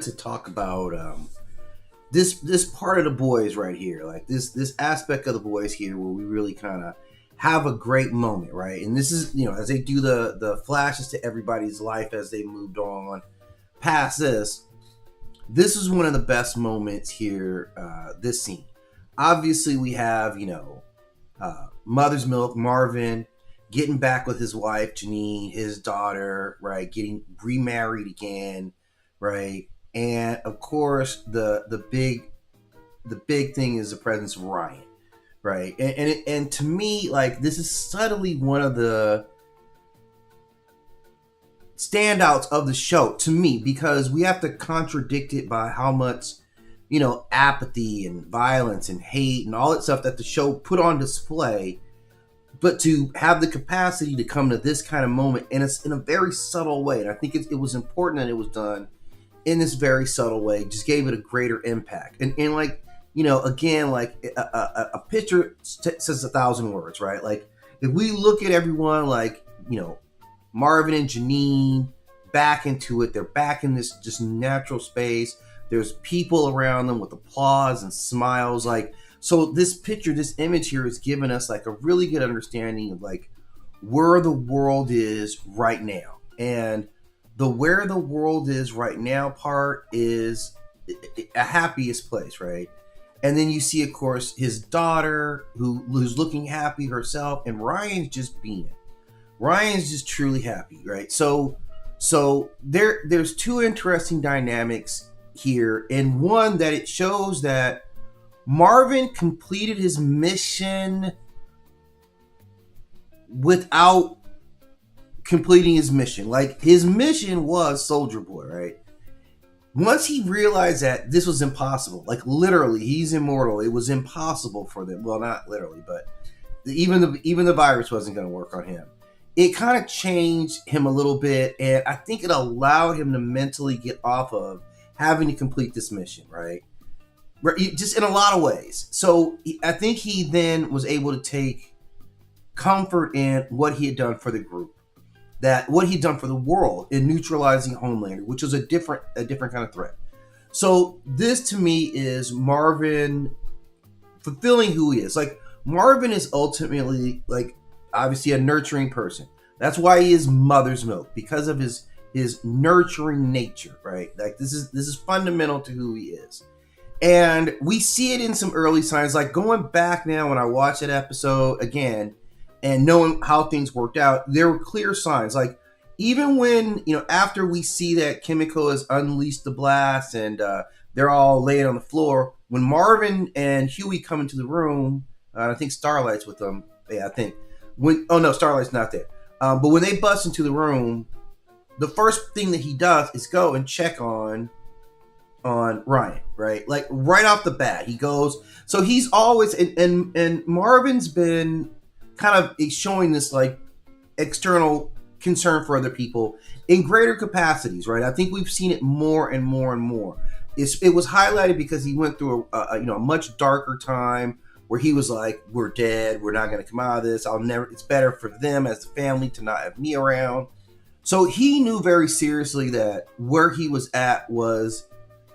to talk about this part of the boys right here, like this aspect of the boys here, where we really kind of have a great moment, right? And this is as they do the flashes to everybody's life as they moved on past this. This is one of the best moments here. This scene, obviously, we have Mother's Milk, Marvin getting back with his wife Janine, his daughter, right, getting remarried again, right, and of course the big thing is the presence of Ryan, right, and to me, like, this is subtly one of the standouts of the show to me, because we have to contradict it by how much apathy and violence and hate and all that stuff that the show put on display, but to have the capacity to come to this kind of moment, and it's in a very subtle way. And I think it was important that it was done in this very subtle way, just gave it a greater impact. And like, again, like a picture says 1,000 words, right? Like, if we look at everyone, like, Marvin and Janine back into it, they're back in this just natural space. There's people around them with applause and smiles. Like, so this picture, this image here is giving us like a really good understanding of like where the world is right now. And the where the world is right now part is a happiest place, right? And then you see, of course, his daughter who's looking happy herself, and Ryan's just being. Ryan's just truly happy, right? So there's two interesting dynamics here, and one that it shows that Marvin completed his mission without completing his mission. Like, his mission was Soldier Boy, right? Once he realized that this was impossible, like literally, he's immortal. It was impossible for them. Well, not literally, but even the virus wasn't going to work on him. It kind of changed him a little bit, and I think it allowed him to mentally get off of having to complete this mission, right? Just in a lot of ways. So I think he then was able to take comfort in what he had done for the group, that what he'd done for the world in neutralizing Homelander, which was a different kind of threat. So this to me is Marvin fulfilling who he is. Like, Marvin is ultimately, like, obviously a nurturing person. That's why he is Mother's Milk, because of his nurturing nature, right? Like, this is fundamental to who he is. And we see it in some early signs, like going back now when I watch that episode again and knowing how things worked out, there were clear signs. Like, even when, after we see that Kimiko has unleashed the blast and they're all laying on the floor, when Marvin and Huey come into the room, I think Starlight's with them. Yeah, I think. Starlight's not there. But when they bust into the room, the first thing that he does is go and check on Ryan, right? Like, right off the bat, he goes. So he's always and Marvin's been kind of showing this like external concern for other people in greater capacities, right? I think we've seen it more and more and more. It was highlighted because he went through a much darker time where he was like, "We're dead. We're not going to come out of this. It's better for them as a family to not have me around." So he knew very seriously that where he was at was,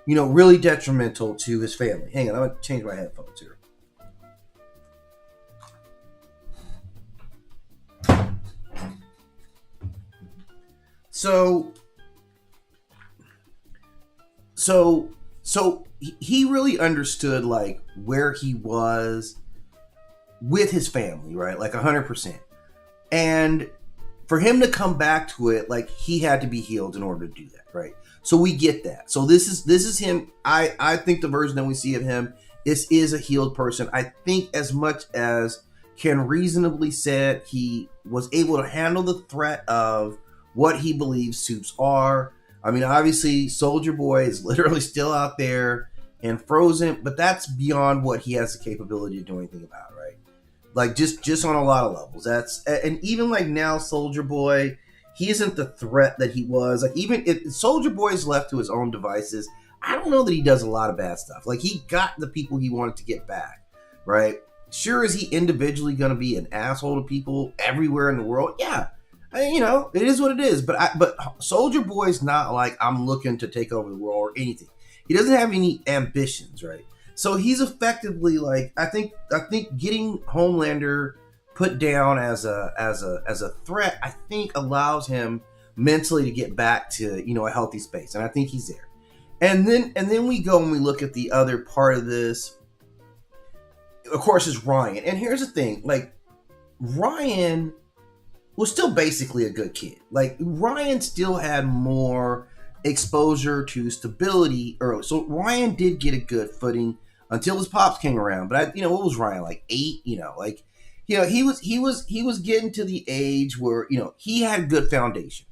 really detrimental to his family. Hang on, I'm going to change my headphones here. So he really understood like where he was with his family, right? Like 100%. And for him to come back to it, like, he had to be healed in order to do that, right? So we get that. So this is him. I think the version that we see of him is a healed person. I think as much as can reasonably said, he was able to handle the threat of what he believes suits are. I mean, obviously, Soldier Boy is literally still out there and frozen, but that's beyond what he has the capability to do anything about, right? Like, just on a lot of levels. And even like now, Soldier Boy, he isn't the threat that he was. Like, even if Soldier Boy is left to his own devices, I don't know that he does a lot of bad stuff. Like, he got the people he wanted to get back, right? Sure, is he individually going to be an asshole to people everywhere in the world? Yeah. You know, it is what it is. But Soldier Boy's not like I'm looking to take over the world or anything. He doesn't have any ambitions, right? So he's effectively like I think getting Homelander put down as a threat, I think allows him mentally to get back to, you know, a healthy space, and I think he's there. And then we go and we look at the other part of this. Of course, is Ryan. And here's the thing, like Ryan was still basically a good kid. Like Ryan still had more exposure to stability early. So Ryan did get a good footing until his pops came around. But what was Ryan, like 8? He was getting to the age where, he had a good foundation.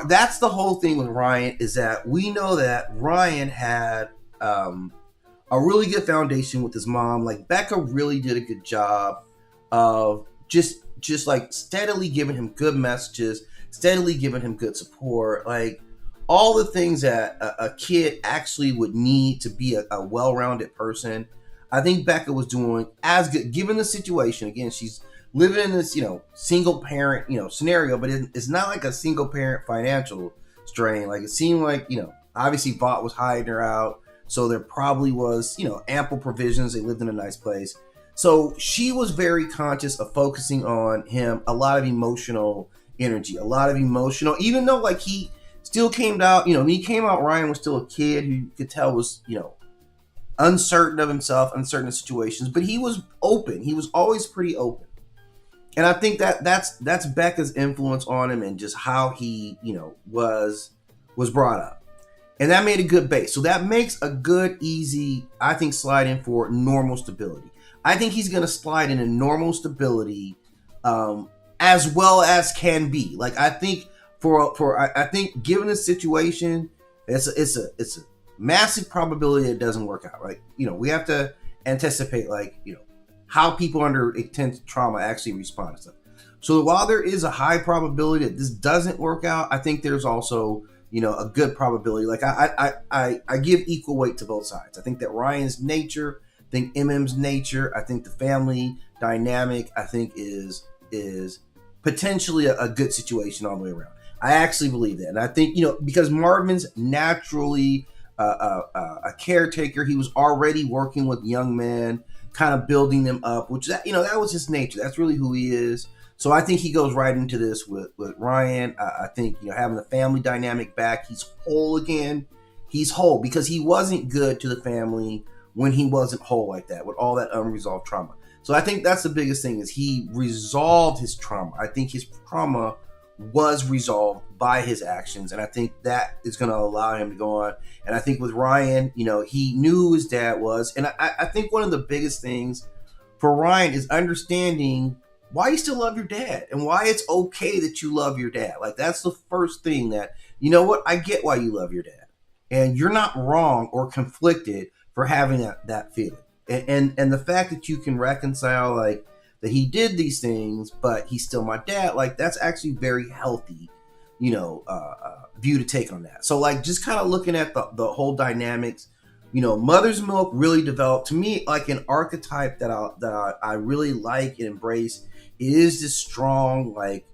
That's the whole thing with Ryan, is that we know that Ryan had a really good foundation with his mom. Like Becca really did a good job of just like steadily giving him good messages, steadily giving him good support, like all the things that a kid actually would need to be a well-rounded person. I think Becca was doing as good, given the situation. Again, she's living in this, single parent, scenario, but it's not like a single parent financial strain. Like it seemed like, obviously Vought was hiding her out. So there probably was, ample provisions. They lived in a nice place. So she was very conscious of focusing on him, a lot of emotional energy, even though like he still came out, when he came out, Ryan was still a kid who you could tell was, uncertain of himself, uncertain of situations, but he was open. He was always pretty open. And I think that's Becca's influence on him and just how he, was brought up. And that made a good base. So that makes a good, easy, I think, slide in for normal stability. I think he's going to slide into normal stability as well as can be. Like I think I think given the situation, it's a massive probability it doesn't work out. Right? We have to anticipate how people under intense trauma actually respond to stuff. So while there is a high probability that this doesn't work out, I think there's also a good probability. Like I give equal weight to both sides. I think that Ryan's nature, I think MM's nature, I think the family dynamic, I think is potentially a good situation all the way around. I actually believe that. And I think, because Marvin's naturally a caretaker, he was already working with young men, kind of building them up, which that was his nature. That's really who he is. So I think he goes right into this with Ryan. I think, having the family dynamic back, he's whole again. He's whole because he wasn't good to the family when he wasn't whole like that, with all that unresolved trauma. So I think that's the biggest thing, is he resolved his trauma. I think his trauma was resolved by his actions, and I think that is going to allow him to go on. And I think with Ryan, he knew who his dad was. And I think one of the biggest things for Ryan is understanding why you still love your dad and why it's okay that you love your dad. Like that's the first thing that, I get why you love your dad, and you're not wrong or conflicted for having that feeling. And the fact that you can reconcile like that he did these things, but he's still my dad, like that's actually very healthy, view to take on that. So like just kind of looking at the whole dynamics, Mother's Milk really developed to me like an archetype that I really like and embrace. It is this strong, like,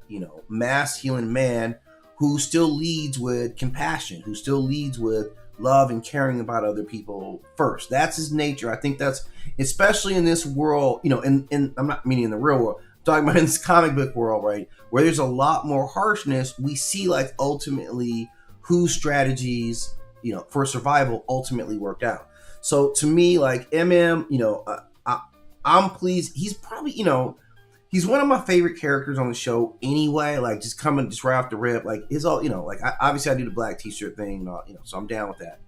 masculine man who still leads with compassion, who still leads with love and caring about other people first. That's his nature. I think that's, especially in this world, in I'm not meaning in the real world, I'm talking about in this comic book world, right, where there's a lot more harshness. We see like ultimately whose strategies, for survival ultimately worked out. So to me, like MM, I'm pleased. He's probably, he's one of my favorite characters on the show anyway. Like just coming just right off the rip, like it's all, like obviously I do the black t-shirt thing, and all, so I'm down with that.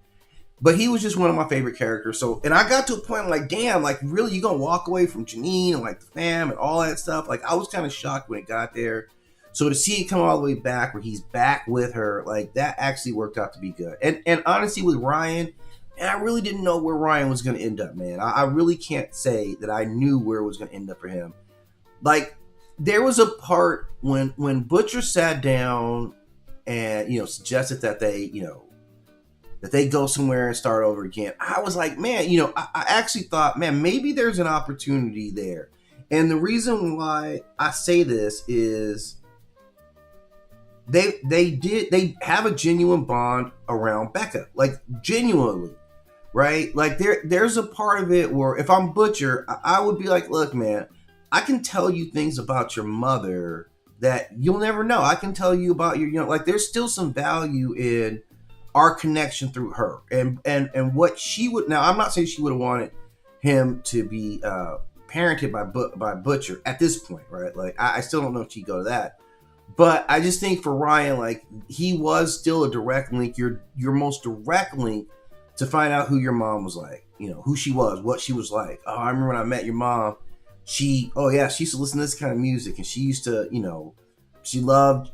But he was just one of my favorite characters. So, and I got to a point like, damn, like really, you gonna walk away from Janine and like the fam and all that stuff? Like I was kind of shocked when it got there. So to see it come all the way back, where he's back with her, like that actually worked out to be good. And honestly, with Ryan, man, I really didn't know where Ryan was going to end up, man. I really can't say that I knew where it was going to end up for him. Like there was a part when Butcher sat down and suggested that they go somewhere and start over again. I was like, man, I actually thought, man, maybe there's an opportunity there. And the reason why I say this is they have a genuine bond around Becca, like genuinely, right? Like there's a part of it where if I'm Butcher, I would be like, look, man, I can tell you things about your mother that you'll never know. I can tell you about your, like there's still some value in our connection through her and what she would. Now, I'm not saying she would have wanted him to be parented by Butcher at this point, right? Like I still don't know if she'd go to that. But I just think for Ryan, like he was still a direct link, your most direct link to find out who your mom was like, who she was, what she was like. Oh, I remember when I met your mom. She used to listen to this kind of music, and she used to, she loved,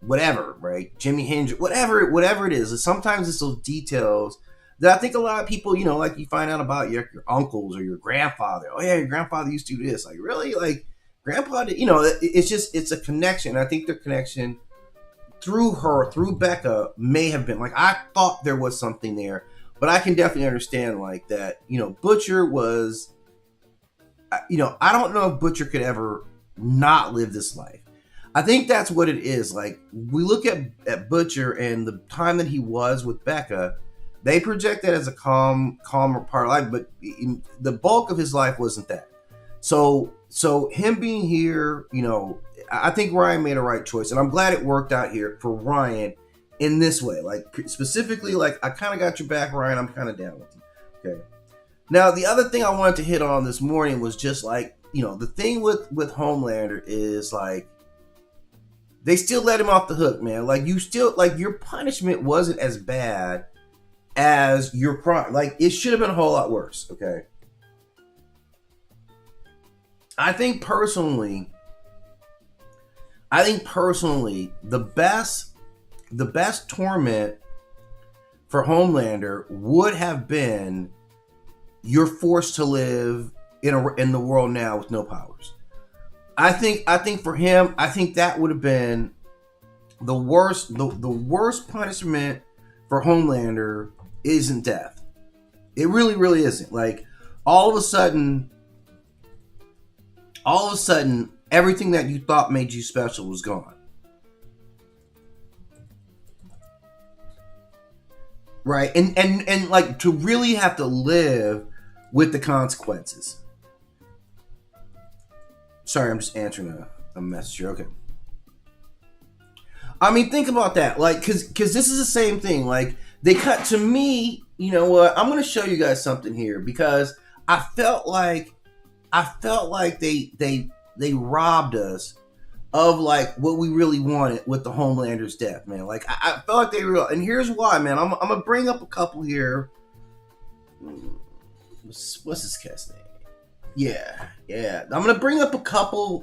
whatever, right? Jimi Hendrix, whatever it is. Sometimes it's those details that I think a lot of people, like you find out about your uncles or your grandfather. Oh yeah, your grandfather used to do this. Like really, like grandpa did, it's a connection. I think the connection through Becca may have been like, I thought there was something there, but I can definitely understand like that, Butcher was, I don't know if Butcher could ever not live this life. I think that's what it is. Like we look at Butcher and the time that he was with Becca, they project that as a calmer part of life, but the bulk of his life wasn't that. So him being here, I think Ryan made a right choice, and I'm glad it worked out here for Ryan in this way. Like specifically, like I kind of got your back, Ryan. I'm kind of down with you. Okay. Now the other thing I wanted to hit on this morning was just like, the thing with Homelander is like they still let him off the hook, man. Like you still like your punishment wasn't as bad as your crime. Like it should have been a whole lot worse. Okay. I think personally, the best torment for Homelander would have been you're forced to live in the world now with no powers. I think for him, I think that would have been the worst. The worst punishment for Homelander isn't death. It really, really isn't. Like all of a sudden, everything that you thought made you special was gone. Right? And like to really have to live with the consequences. Sorry, I'm just answering a message here. Okay. I mean, think about that. Like, cause this is the same thing. Like, they cut to me, you know what? I'm gonna show you guys something here because I felt like they robbed us of like what we really wanted with the Homelander's death, man. Like I felt like they were, and here's why, man. I'm gonna bring up a couple here. What's this cat's name? Yeah. I'm gonna bring up a couple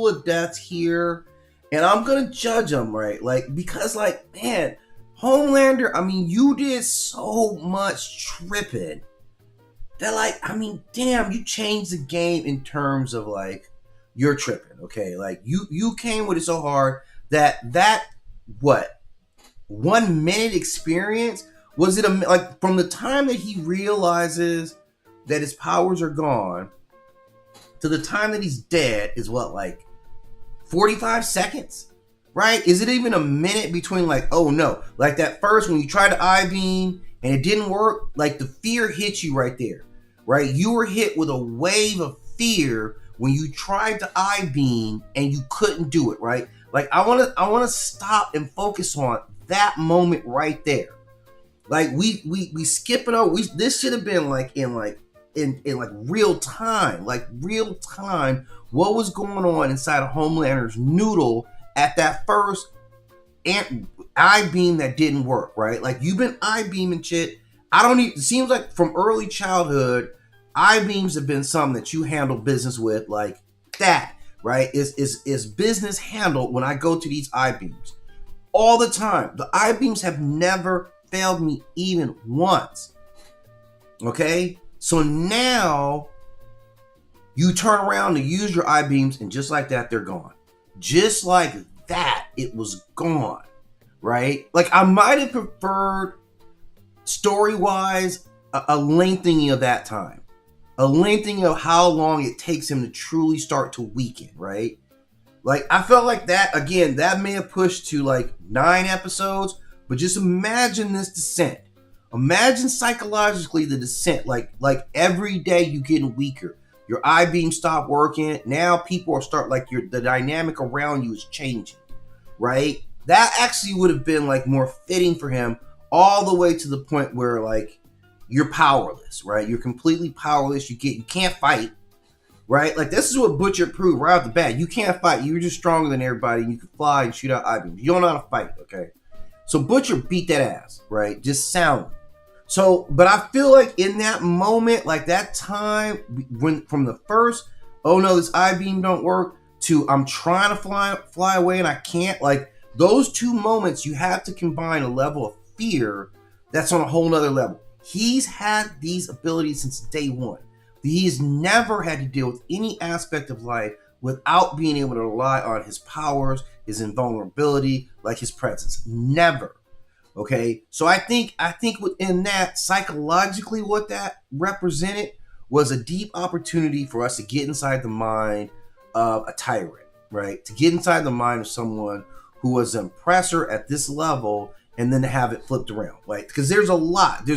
of deaths here, and I'm gonna judge them, right? Like because, like, man, Homelander. I mean, you did so much tripping. That, like, I mean, damn, you changed the game in terms of like you're tripping, okay? Like you came with it so hard that what 1 minute experience was it like from the time that he realizes that his powers are gone to the time that he's dead is what, like 45 seconds, right? Is it even a minute between like, oh no, like that first when you tried to I-beam and it didn't work, like the fear hit you right there, right? You were hit with a wave of fear when you tried to I-beam and you couldn't do it, right? Like I want to stop and focus on that moment right there. Like we skip it over. This should have been like in real time, what was going on inside of Homelander's noodle at that first I-beam that didn't work, right? Like you've been I-beaming shit. It seems like from early childhood, I-beams have been something that you handle business with like that, right? Is business handled when I go to these I-beams all the time. The I-beams have never failed me even once. Okay? So now you turn around to use your I-beams and just like that, they're gone. Just like that, it was gone, right? Like I might have preferred story-wise a lengthening of that time. A lengthening of how long it takes him to truly start to weaken, right? Like, I felt like that, again, that may have pushed to like 9 episodes, but just imagine this descent. Imagine psychologically the descent. Like every day you getting weaker. Your I-beam stopped working. Now people are the dynamic around you is changing, right? That actually would have been like more fitting for him, all the way to the point where like you're powerless, right? You're completely powerless. You can't fight. Right? Like, this is what Butcher proved right off the bat. You can't fight. You're just stronger than everybody. And you can fly and shoot out I-beams. You don't know how to fight, okay? So Butcher beat that ass, right? Just sound. So, but I feel like in that moment, like that time, when from the first, oh no, this I-beam don't work, to I'm trying to fly away and I can't, like, those 2 moments, you have to combine a level of fear that's on a whole nother level. He's had these abilities since day one. He's never had to deal with any aspect of life without being able to rely on his powers, his invulnerability, like his presence. Never. Okay? So I think within that, psychologically, what that represented was a deep opportunity for us to get inside the mind of a tyrant, right? To get inside the mind of someone who was an oppressor at this level, and then to have it flipped around. Like, because there's a lot.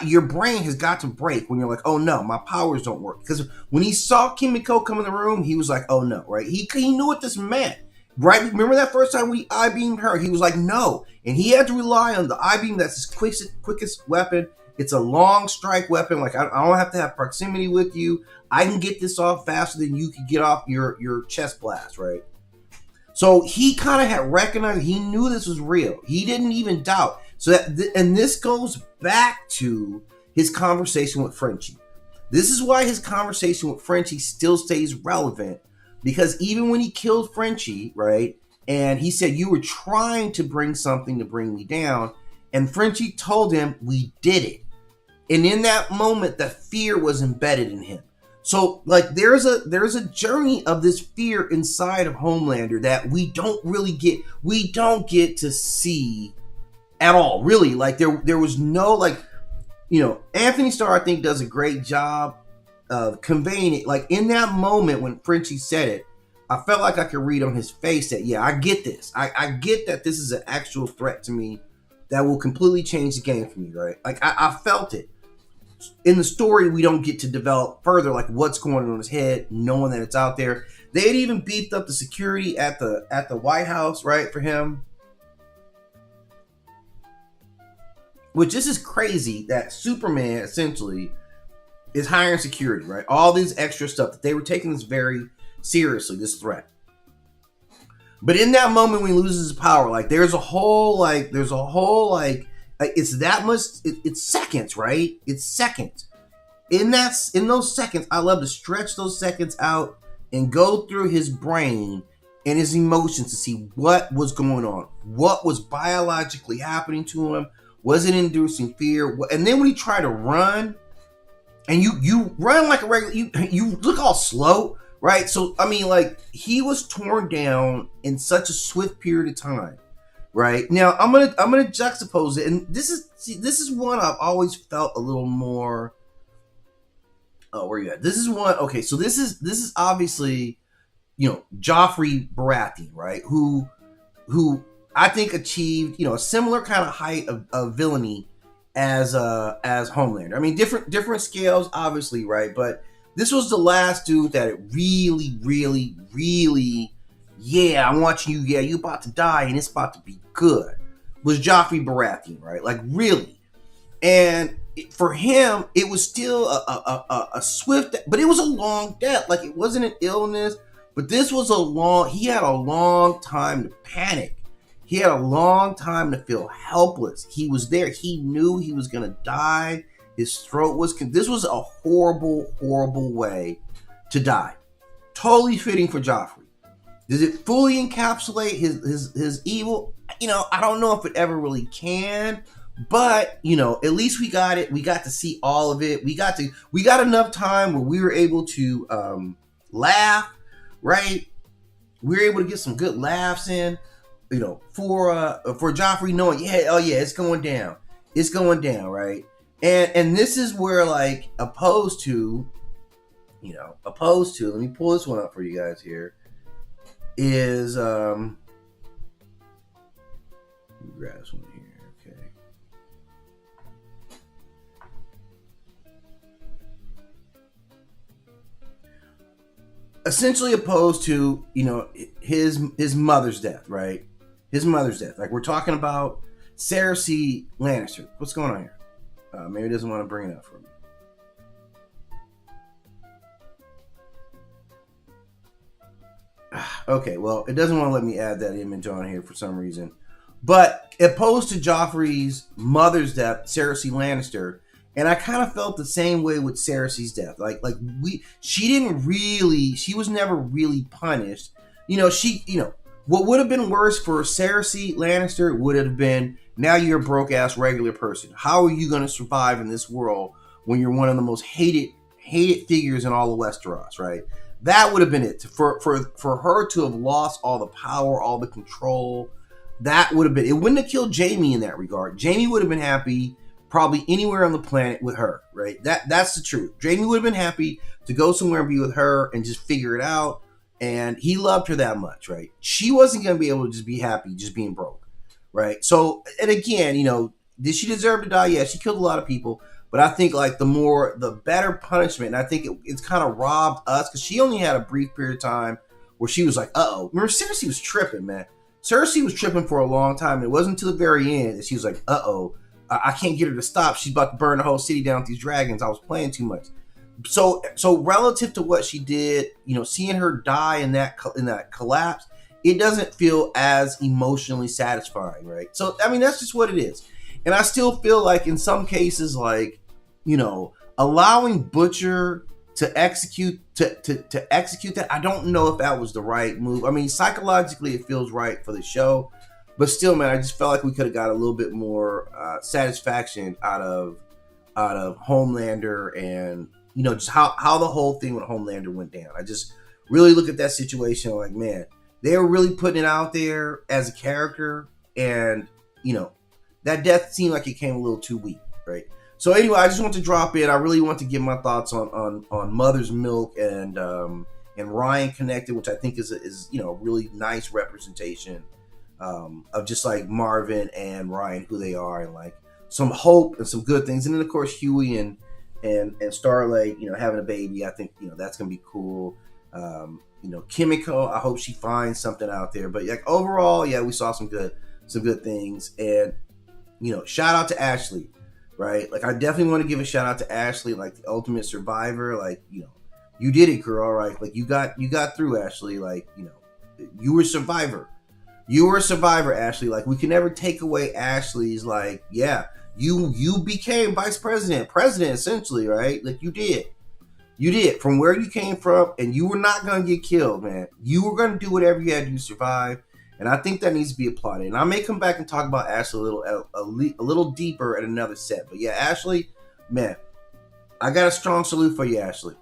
Your brain has got to break when you're like, oh no, my powers don't work. Because when he saw Kimiko come in the room, he was like, oh no, right? He knew what this meant, right? Remember that first time we I-beamed her? He was like, no. And he had to rely on the I-beam. That's his quickest weapon. It's a long strike weapon. Like, I don't have to have proximity with you. I can get this off faster than you can get off your chest blast, right? So he kind of had recognized, he knew this was real. He didn't even doubt. So and this goes back to his conversation with Frenchie. This is why his conversation with Frenchie still stays relevant, because even when he killed Frenchie, right, and he said, you were trying to bring something to bring me down, and Frenchie told him, we did it. And in that moment, the fear was embedded in him. So, like, there's a journey of this fear inside of Homelander that we don't get to see at all, really. Like, there was no, like, Anthony Starr, I think, does a great job of conveying it. Like, in that moment when Frenchie said it, I felt like I could read on his face that, yeah, I get this. I get that this is an actual threat to me that will completely change the game for me, right? Like, I felt it. In the story, we don't get to develop further, like, what's going on in his head, knowing that it's out there. They had even beefed up the security at the White House, right, for him. Which, this is crazy that Superman essentially is hiring security, right? All these extra stuff, that they were taking this very seriously, this threat. But in that moment when he loses his power, like, it's that much, it's seconds, right? It's seconds. In those seconds, I love to stretch those seconds out and go through his brain and his emotions to see what was going on. What was biologically happening to him? Was it inducing fear? And then when he tried to run, and you run like a regular, you look all slow, right? So, I mean, like, he was torn down in such a swift period of time, right? Now, I'm gonna juxtapose it, and this is one I've always felt a little more. Oh, where you at? This is one. Okay, so this is obviously, Joffrey Baratheon, right? Who I think achieved, a similar kind of height of villainy as Homelander. I mean, different scales, obviously, right? But this was the last dude that it really, really, really, yeah, I'm watching you, yeah, you about to die, and it's about to be good, was Joffrey Baratheon, right? Like, really. And for him, it was still a swift, but it was a long death. Like, it wasn't an illness, but this was he had a long time to panic. He had a long time to feel helpless. He was there. He knew he was going to die. His throat was... This was a horrible, horrible way to die. Totally fitting for Joffrey. Does it fully encapsulate his evil? I don't know if it ever really can. But, at least we got it. We got to see all of it. We got enough time where we were able to laugh, right? We were able to get some good laughs in. For Joffrey knowing, it's going down. It's going down, right? And this is where, like, opposed to, let me pull this one up for you guys here. is let me grab this one here. Okay. Essentially opposed to, you know, his mother's death, right? His mother's death. Like, we're talking about Cersei Lannister. What's going on here? Maybe he doesn't want to bring it up for me. Okay, well, it doesn't want to let me add that image on here for some reason. But opposed to Joffrey's mother's death, Cersei Lannister, and I kind of felt the same way with Cersei's death. She was never really punished. What would have been worse for Cersei Lannister would have been, now you're a broke ass regular person. How are you going to survive in this world when you're one of the most hated figures in all of Westeros, right? That would have been it. For her to have lost all the power, all the control, that would have been, it wouldn't have killed Jaime in that regard. Jaime would have been happy probably anywhere on the planet with her, right? That's the truth. Jaime would have been happy to go somewhere and be with her and just figure it out. And he loved her that much, right? She wasn't going to be able to just be happy just being broke, right? So, and again, did she deserve to die? Yeah, she killed a lot of people. But I think the better punishment, and I think it's kind of robbed us, because she only had a brief period of time where she was like, uh-oh. Remember, Cersei was tripping, man. Cersei was tripping for a long time. It wasn't until the very end that she was like, uh-oh, I can't get her to stop. She's about to burn the whole city down with these dragons. I was playing too much. So relative to what she did, seeing her die in that collapse, it doesn't feel as emotionally satisfying, right? So, I mean, that's just what it is. And I still feel like in some cases, allowing Butcher to execute that, I don't know if that was the right move. I mean, psychologically, it feels right for the show, but still, man, I just felt like we could have got a little bit more satisfaction out of Homelander, and just how the whole thing with Homelander went down. I just really look at that situation like, man, they were really putting it out there as a character, and that death seemed like it came a little too weak, right? So anyway, I just want to drop in. I really want to give my thoughts on Mother's Milk and Ryan Connected, which I think is a really nice representation of just like Marvin and Ryan, who they are, and like some hope and some good things. And then of course Huey and Starlight, having a baby. I think that's gonna be cool. Kimiko, I hope she finds something out there. But like overall, yeah, we saw some good things. And shout out to Ashley, right? Like, I definitely want to give a shout out to Ashley, like the ultimate survivor. Like, you did it, girl, right? Like, you got through, Ashley. Like, you were a survivor. You were a survivor, Ashley. Like, we can never take away Ashley's, like, yeah, you became vice president, essentially, right? Like, you did from where you came from, and you were not going to get killed, man. You were going to do whatever you had to do to survive. And I think that needs to be applauded. And I may come back and talk about Ashley a little deeper at another set. But yeah, Ashley, man, I got a strong salute for you, Ashley.